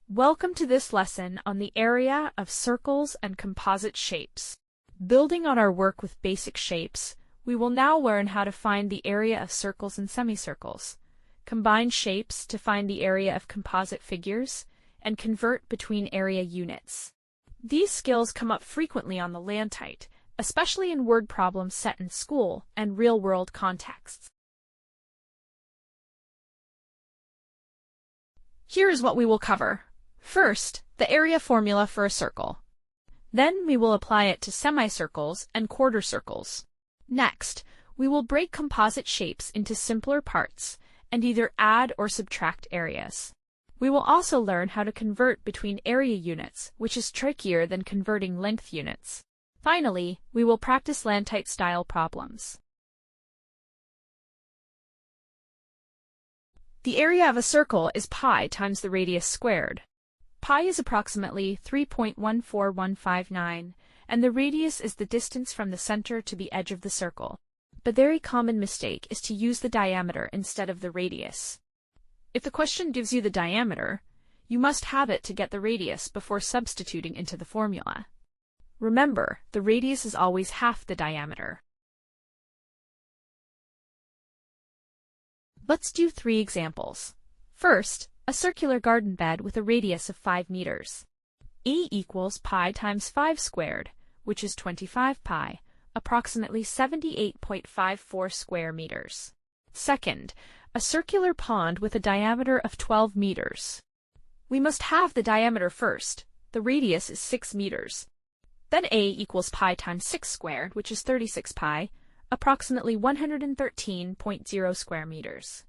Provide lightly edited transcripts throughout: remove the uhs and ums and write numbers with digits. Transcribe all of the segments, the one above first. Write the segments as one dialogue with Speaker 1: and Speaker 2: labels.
Speaker 1: Welcome to this lesson on the area of circles and composite shapes. Building on our work with basic shapes, we will now learn how to find the area of circles and semicircles, combine shapes to find the area of composite figures, and convert between area units. These skills come up frequently on the LANTITE, especially in word problems set in school and real-world contexts. Here is what we will cover. First, the area formula for a circle. Then we will apply it to semicircles and quarter circles. Next, we will break composite shapes into simpler parts and either add or subtract areas. We will also learn how to convert between area units, which is trickier than converting length units. Finally, we will practice LANTITE-style problems. The area of a circle is pi times the radius squared. Pi is approximately 3.14159, and the radius is the distance from the center to the edge of the circle. A very common mistake is to use the diameter instead of the radius. If the question gives you the diameter, you must have it to get the radius before substituting into the formula. Remember, the radius is always half the diameter. Let's do 3 examples. First, a circular garden bed with a radius of 5 meters. A equals pi times 5 squared, which is 25 pi, approximately 78.54 square meters. Second, a circular pond with a diameter of 12 meters. We must have the diameter first. The radius is 6 meters. Then A equals pi times 6 squared, which is 36 pi, approximately 113.0 square meters.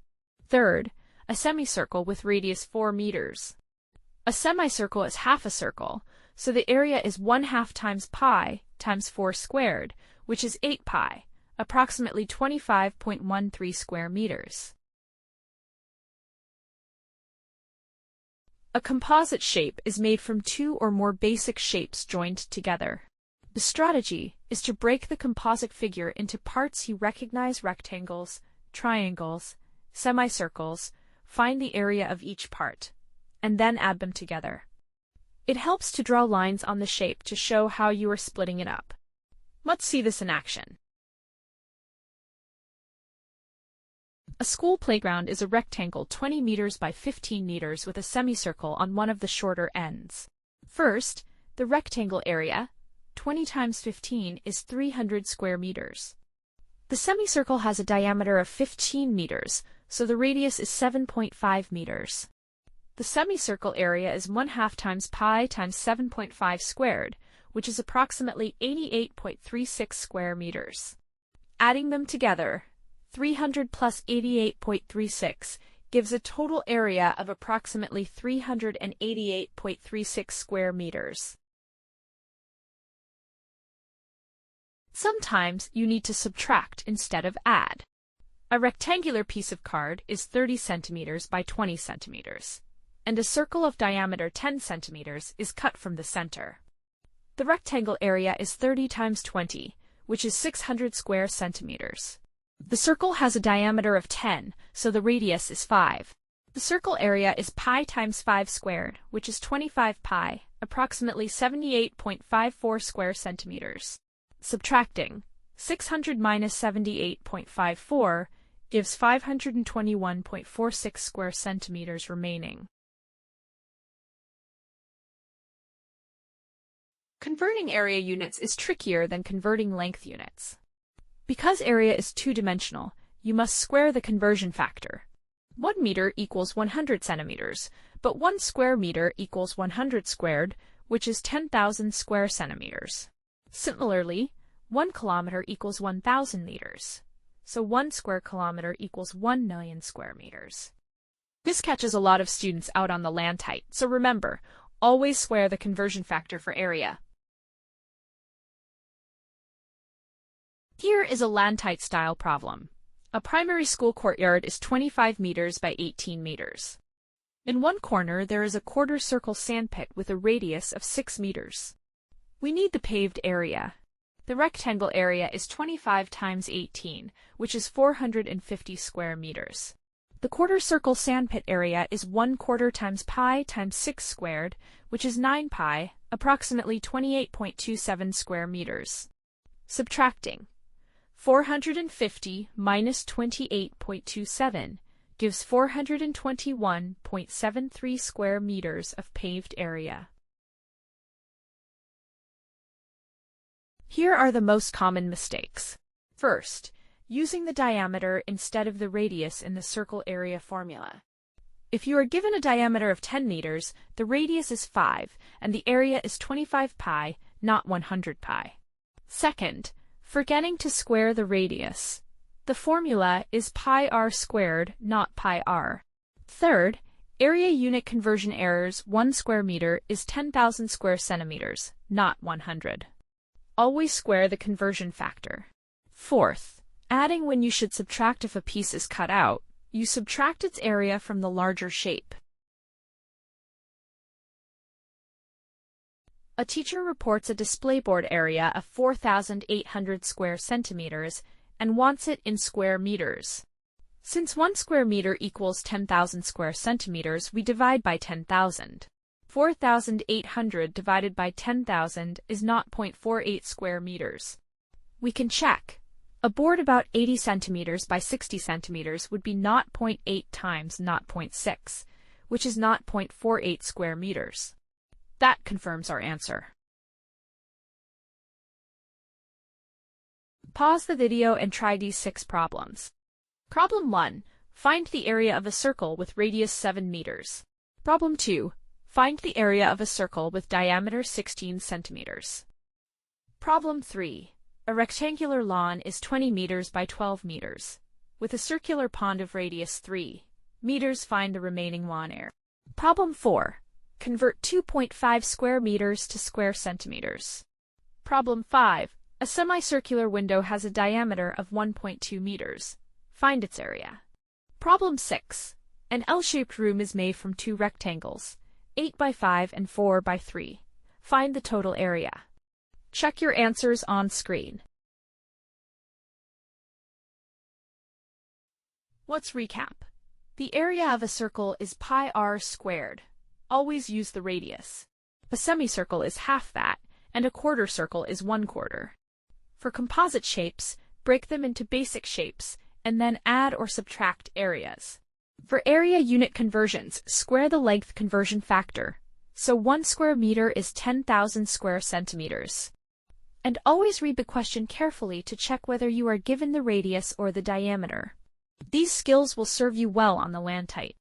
Speaker 1: Third, a semicircle with radius 4 meters. A semicircle is half a circle, so the area is 1/2 times pi times 4 squared, which is 8 pi, approximately 25.13 square meters. A composite shape is made from 2 or more basic shapes joined together. The strategy is to break the composite figure into parts you recognize: rectangles, triangles, semicircles, find the area of each part, and then add them together. It helps to draw lines on the shape to show how you are splitting it up. Let's see this in action. A school playground is a rectangle 20 meters by 15 meters with a semicircle on one of the shorter ends. First, the rectangle area, 20 times 15, is 300 square meters. The semicircle has a diameter of 15 meters, so the radius is 7.5 meters. The semicircle area is 1/2 times pi times 7.5 squared, which is approximately 88.36 square meters. Adding them together, 300 plus 88.36 gives a total area of approximately 388.36 square meters. Sometimes you need to subtract instead of add. A rectangular piece of card is 30 centimeters by 20 centimeters, and a circle of diameter 10 centimeters is cut from the center. The rectangle area is 30 times 20, which is 600 square centimeters. The circle has a diameter of 10, so the radius is 5. The circle area is pi times 5 squared, which is 25 pi, approximately 78.54 square centimeters. Subtracting 600 minus 78.54 gives 521.46 square centimeters remaining. Converting area units is trickier than converting length units. Because area is 2-dimensional, you must square the conversion factor. 1 meter equals 100 centimeters, but 1 square meter equals 100 squared, which is 10,000 square centimeters. Similarly, 1 kilometer equals 1,000 meters, so 1 square kilometer equals 1 million square meters. This catches a lot of students out on the LANTITE, so remember, always square the conversion factor for area. Here is a LANTITE-style problem. A primary school courtyard is 25 meters by 18 meters. In one corner, there is a quarter circle sandpit with a radius of 6 meters. We need the paved area. The rectangle area is 25 times 18, which is 450 square meters. The quarter circle sandpit area is 1/4 times pi times 6 squared, which is 9 pi, approximately 28.27 square meters. Subtracting. 450 minus 28.27 gives 421.73 square meters of paved area. Here are the most common mistakes. First, using the diameter instead of the radius in the circle area formula. If you are given a diameter of 10 meters, the radius is 5, and the area is 25 pi, not 100 pi. Second, forgetting to square the radius. The formula is pi r squared, not pi r. Third, area unit conversion errors. 1 square meter is 10,000 square centimeters, not 100. Always square the conversion factor. Fourth, adding when you should subtract if a piece is cut out. You subtract its area from the larger shape. A teacher reports a display board area of 4,800 square centimeters and wants it in square meters. Since 1 square meter equals 10,000 square centimeters, we divide by 10,000. 4,800 divided by 10,000 is 0.48 square meters. We can check. A board about 80 centimeters by 60 centimeters would be 0.8 times 0.6, which is 0.48 square meters. That confirms our answer. Pause the video and try these 6 problems. Problem 1. Find the area of a circle with radius 7 meters. Problem 2. Find the area of a circle with diameter 16 centimeters. Problem 3. A rectangular lawn is 20 meters by 12 meters. With a circular pond of radius 3 meters, find the remaining lawn area. Problem 4. Convert 2.5 square meters to square centimeters. Problem 5. A semicircular window has a diameter of 1.2 meters. Find its area. Problem 6. An L-shaped room is made from 2 rectangles, 8 by 5 and 4 by 3. Find the total area. Check your answers on screen. Let's recap. The area of a circle is pi r squared. Always use the radius. A semicircle is half that, and a quarter circle is 1/4. For composite shapes, break them into basic shapes, and then add or subtract areas. For area unit conversions, square the length conversion factor. So 1 square meter is 10,000 square centimeters. And always read the question carefully to check whether you are given the radius or the diameter. These skills will serve you well on the LANTITE.